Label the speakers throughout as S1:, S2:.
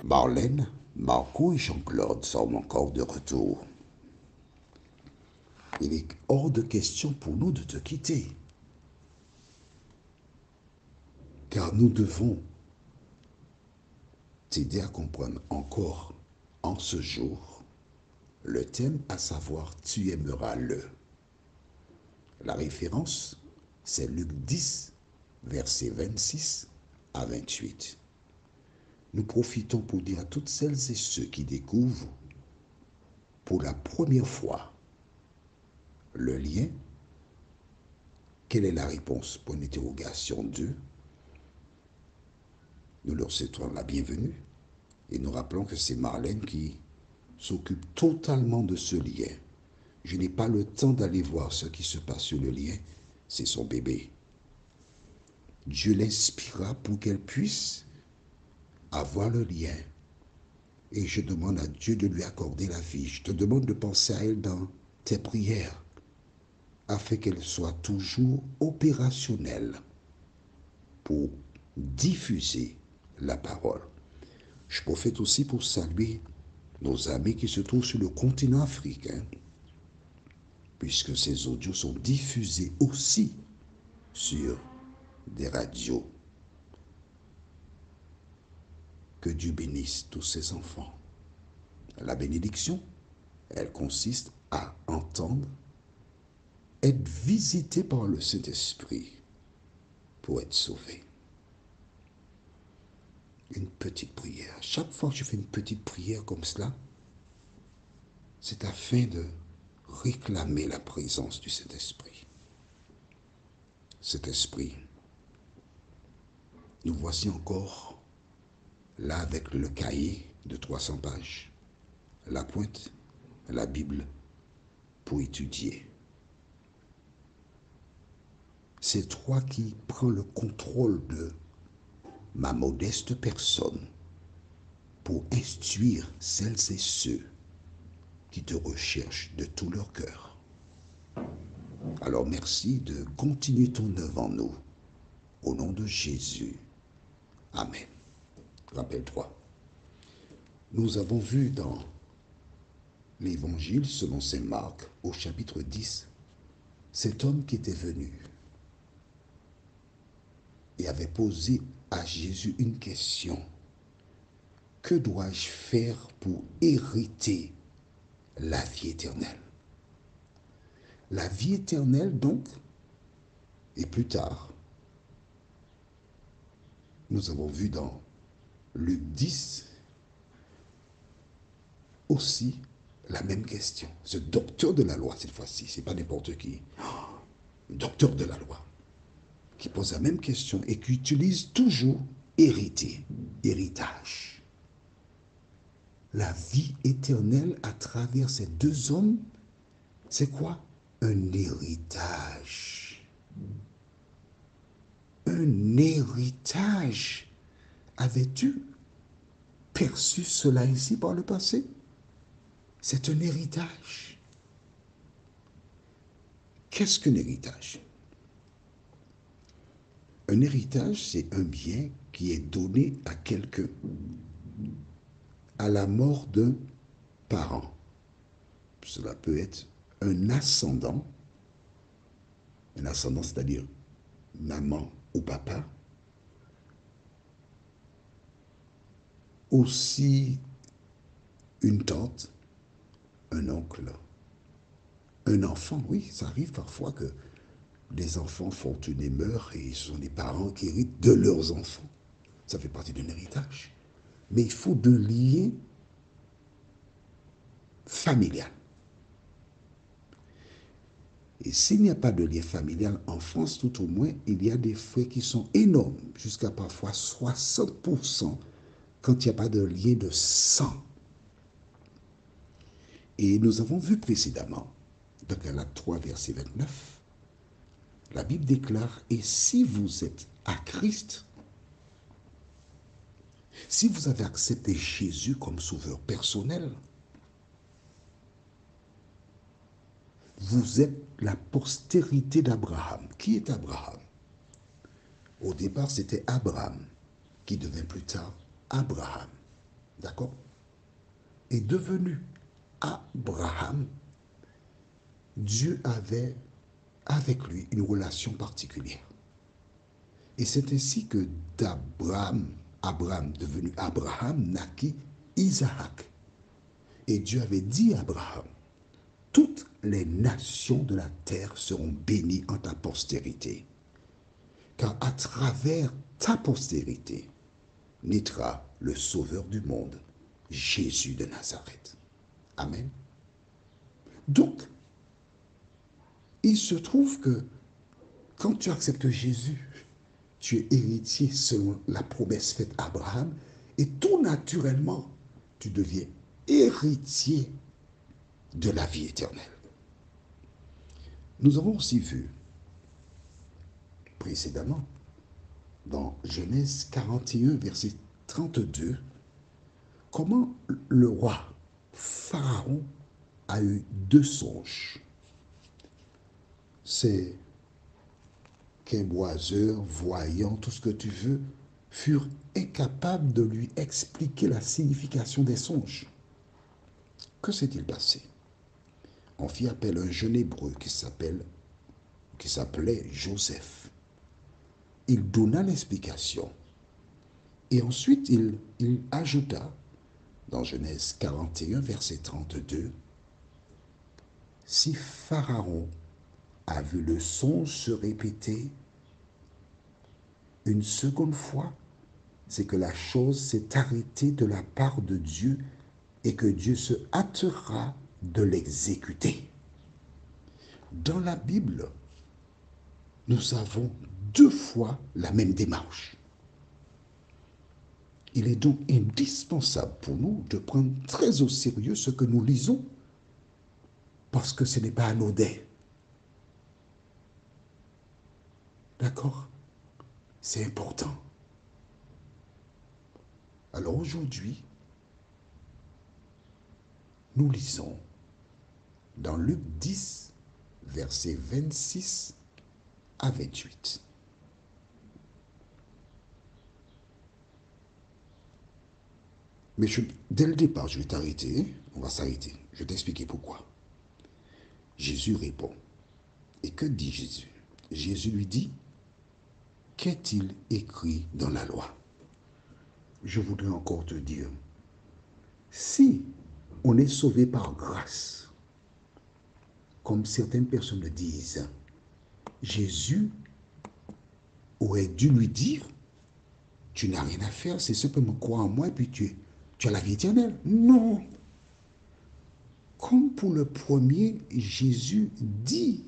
S1: Marlène, Marco et Jean-Claude sont encore de retour. Il est hors de question pour nous de te quitter. Car nous devons t'aider à comprendre encore en ce jour le thème, à savoir tu aimeras le. La référence, c'est Luc 10, versets 26 à 28. Nous profitons pour dire à toutes celles et ceux qui découvrent pour la première fois le lien, quelle est la réponse pour une interrogation 2. Nous leur souhaitons la bienvenue et nous rappelons que c'est Marlène qui s'occupe totalement de ce lien. Je n'ai pas le temps d'aller voir ce qui se passe sur le lien, c'est son bébé. Dieu l'inspira pour qu'elle puisse avoir le lien. Et je demande à Dieu de lui accorder la vie. Je te demande de penser à elle dans tes prières, afin qu'elle soit toujours opérationnelle pour diffuser la parole. Je profite aussi pour saluer nos amis qui se trouvent sur le continent africain, puisque ces audios sont diffusés aussi sur des radios. Que Dieu bénisse tous ses enfants. La bénédiction, elle consiste à entendre, être visité par le Saint-Esprit pour être sauvé. Une petite prière. Chaque fois que je fais une petite prière comme cela, c'est afin de réclamer la présence du Saint-Esprit. Saint-Esprit, nous voici encore là avec le cahier de 300 pages, la pointe, la Bible, pour étudier. C'est toi qui prends le contrôle de ma modeste personne pour instruire celles et ceux qui te recherchent de tout leur cœur. Alors merci de continuer ton œuvre en nous. Au nom de Jésus. Amen. Rappelle-toi, nous avons vu dans l'Évangile selon saint Marc au chapitre 10, cet homme qui était venu et avait posé à Jésus une question. Que dois-je faire pour hériter la vie éternelle? La vie éternelle, donc, et plus tard, nous avons vu dans Luc 10 aussi la même question. Ce docteur de la loi, cette fois-ci, ce n'est pas n'importe qui, docteur de la loi, qui pose la même question et qui utilise toujours hériter, héritage. La vie éternelle à travers ces deux hommes, c'est quoi? Un héritage. Un héritage. Avais-tu perçu cela ici par le passé? C'est un héritage. Qu'est-ce qu'un héritage? Un héritage, c'est un bien qui est donné à quelqu'un à la mort d'un parent. Cela peut être un ascendant c'est-à-dire maman ou papa, aussi une tante, un oncle, un enfant. Oui, ça arrive parfois que les enfants font une meurent et ce sont les parents qui héritent de leurs enfants. Ça fait partie d'un héritage. Mais il faut de liens familial. Et s'il n'y a pas de lien familial en France, tout au moins, il y a des frais qui sont énormes, jusqu'à parfois 60% quand il n'y a pas de lien de sang. Et nous avons vu précédemment, dans Galates 3, verset 29, la Bible déclare, et si vous êtes à Christ, si vous avez accepté Jésus comme sauveur personnel, vous êtes la postérité d'Abraham. Qui est Abraham? Au départ, c'était Abraham, qui devint plus tard Abraham. d'accord, est devenu Abraham, Dieu avait avec lui une relation particulière. Et c'est ainsi que Abraham devenu Abraham, naquit Isaac. Et Dieu avait dit à Abraham, toutes les nations de la terre seront bénies en ta postérité, car à travers ta postérité naîtra le Sauveur du monde, Jésus de Nazareth. Amen. Donc, il se trouve que quand tu acceptes Jésus, tu es héritier selon la promesse faite à Abraham, et tout naturellement, tu deviens héritier de la vie éternelle. Nous avons aussi vu précédemment, dans Genèse 41, verset 32, comment le roi Pharaon a eu deux songes. Ces québoiseurs, voyants, tout ce que tu veux, furent incapables de lui expliquer la signification des songes. Que s'est-il passé? On fit appel à un jeune hébreu qui s'appelait Joseph. Il donna l'explication. Et ensuite, il ajouta, dans Genèse 41, verset 32, « Si Pharaon a vu le songe se répéter une seconde fois, c'est que la chose s'est arrêtée de la part de Dieu et que Dieu se hâtera de l'exécuter. » Dans la Bible, nous avons deux fois la même démarche. Il est donc indispensable pour nous de prendre très au sérieux ce que nous lisons, parce que ce n'est pas anodin. D'accord? C'est important. Alors aujourd'hui, nous lisons dans Luc 10, versets 26 à 28. Mais dès le départ, je vais t'arrêter. On va s'arrêter. Je vais t'expliquer pourquoi. Jésus répond. Et que dit Jésus? Jésus lui dit, qu'est-il écrit dans la loi? Je voudrais encore te dire, si on est sauvé par grâce, comme certaines personnes le disent, Jésus aurait dû lui dire, tu n'as rien à faire, c'est simplement croire en moi et puis tu as la vie éternelle. Non. Comme pour le premier, Jésus dit,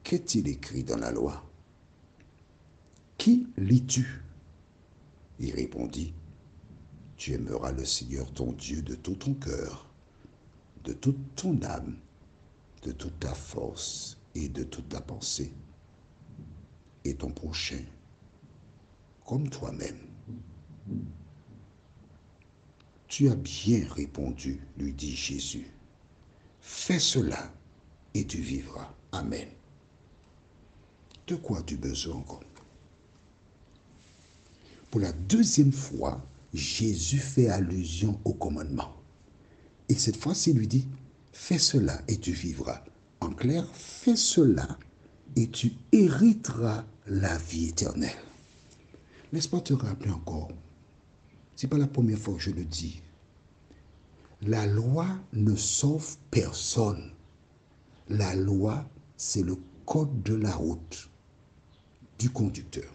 S1: qu'est-il écrit dans la loi? Qui lis-tu? Il répondit, tu aimeras le Seigneur ton Dieu de tout ton cœur, de toute ton âme, de toute ta force et de toute ta pensée, et ton prochain comme toi-même. Tu as bien répondu, lui dit Jésus. Fais cela et tu vivras. Amen. De quoi as-tu besoin encore? Pour la deuxième fois, Jésus fait allusion au commandement. Et cette fois-ci, il lui dit, fais cela et tu vivras. En clair, fais cela et tu hériteras la vie éternelle. Laisse pas te rappeler encore, ce n'est pas la première fois que je le dis. La loi ne sauve personne. La loi, c'est le code de la route du conducteur.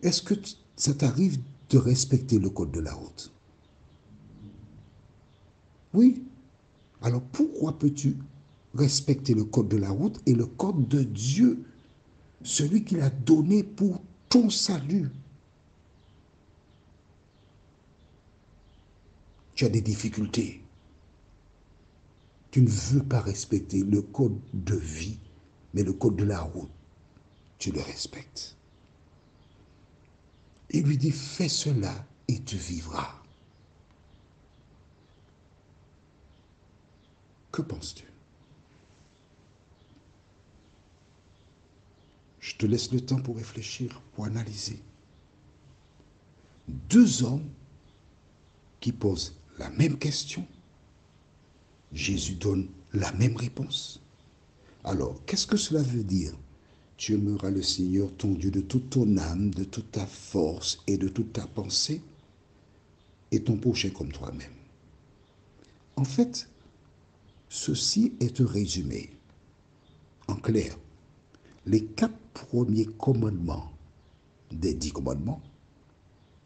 S1: Est-ce que ça t'arrive de respecter le code de la route? Oui. Alors pourquoi peux-tu respecter le code de la route et le code de Dieu, celui qu'il a donné pour ton salut? Tu as des difficultés. Tu ne veux pas respecter le code de vie, mais le code de la route, tu le respectes. Il lui dit, fais cela et tu vivras. Que penses-tu? Je te laisse le temps pour réfléchir, pour analyser. Deux hommes qui posent la même question. Jésus donne la même réponse. Alors, qu'est-ce que cela veut dire? Tu aimeras le Seigneur, ton Dieu, de toute ton âme, de toute ta force et de toute ta pensée, et ton prochain comme toi-même. En fait, ceci est un résumé. En clair, les 4 premiers commandements des 10 commandements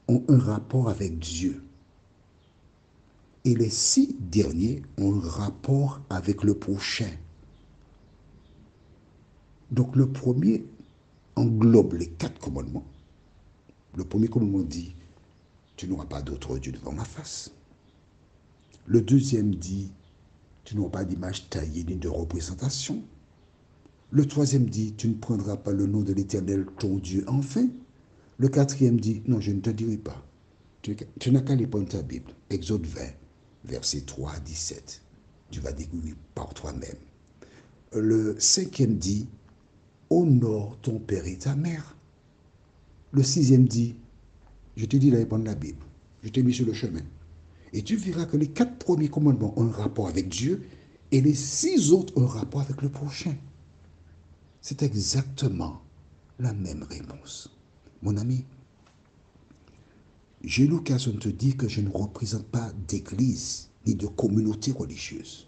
S1: ont un rapport avec Dieu. Et les 6 derniers ont un rapport avec le prochain. Donc le premier englobe les 4 commandements. Le premier commandement dit, tu n'auras pas d'autre Dieu devant ma face. Le deuxième dit, tu n'auras pas d'image taillée ni de représentation. Le troisième dit, tu ne prendras pas le nom de l'Éternel, ton Dieu, en vain. Le quatrième dit, non, je ne te dirai pas. Tu n'as qu'à aller prendre ta Bible. Exode 20, versets 3 à 17. Tu vas découvrir par toi-même. Le cinquième dit, honore ton père et ta mère. Le sixième dit, je te dis d'aller prendre la Bible. Je t'ai mis sur le chemin. Et tu verras que les 4 premiers commandements ont un rapport avec Dieu et les 6 autres ont un rapport avec le prochain. C'est exactement la même réponse. Mon ami, j'ai l'occasion de te dire que je ne représente pas d'église ni de communauté religieuse.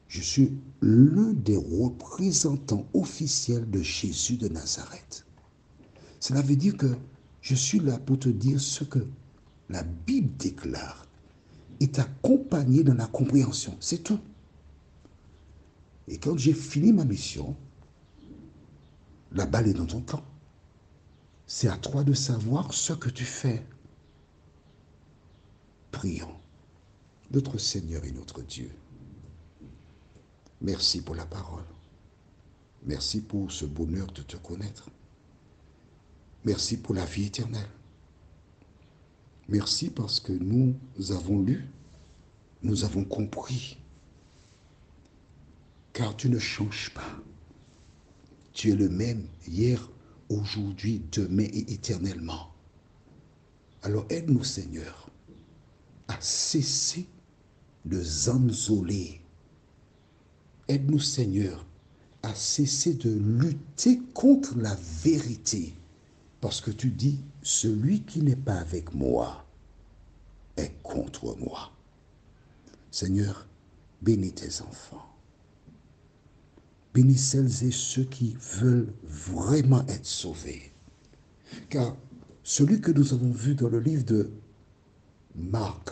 S1: Je suis l'un des représentants officiels de Jésus de Nazareth. Cela veut dire que je suis là pour te dire ce que la Bible déclare et t'accompagner dans la compréhension. C'est tout. Et quand j'ai fini ma mission, la balle est dans ton camp. C'est à toi de savoir ce que tu fais. Prions. Notre Seigneur et notre Dieu, merci pour la parole. Merci pour ce bonheur de te connaître. Merci pour la vie éternelle. Merci parce que nous avons lu, nous avons compris. Car tu ne changes pas. Tu es le même hier, aujourd'hui, demain et éternellement. Alors aide-nous, Seigneur, à cesser de zanzoler. Aide-nous, Seigneur, à cesser de lutter contre la vérité. Parce que tu dis, celui qui n'est pas avec moi est contre moi. Seigneur, bénis tes enfants. Bénis celles et ceux qui veulent vraiment être sauvés. Car celui que nous avons vu dans le livre de Marc,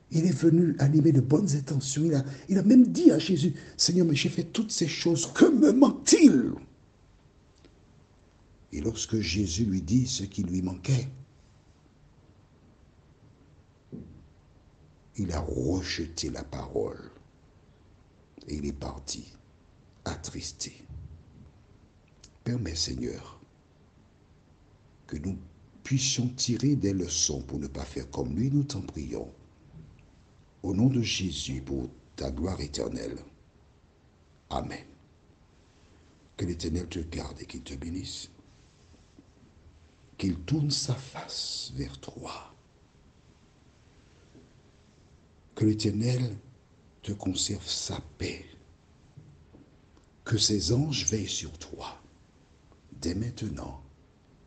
S1: il est venu animé de bonnes intentions. Il a même dit à Jésus, Seigneur, mais j'ai fait toutes ces choses, que me manque-t-il? Et lorsque Jésus lui dit ce qui lui manquait, il a rejeté la parole et il est parti, attristé. Permets, Seigneur, que nous puissions tirer des leçons pour ne pas faire comme lui, nous t'en prions. Au nom de Jésus, pour ta gloire éternelle. Amen. Que l'Éternel te garde et qu'il te bénisse. Qu'il tourne sa face vers toi. Que l'Éternel te conserve sa paix. Que ses anges veillent sur toi, dès maintenant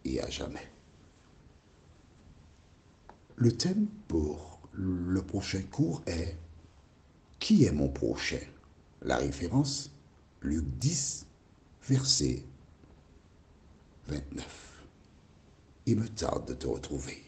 S1: et à jamais. Le thème pour le prochain cours est « Qui est mon prochain ?» La référence, Luc 10, verset 29. Il me tarde de te retrouver.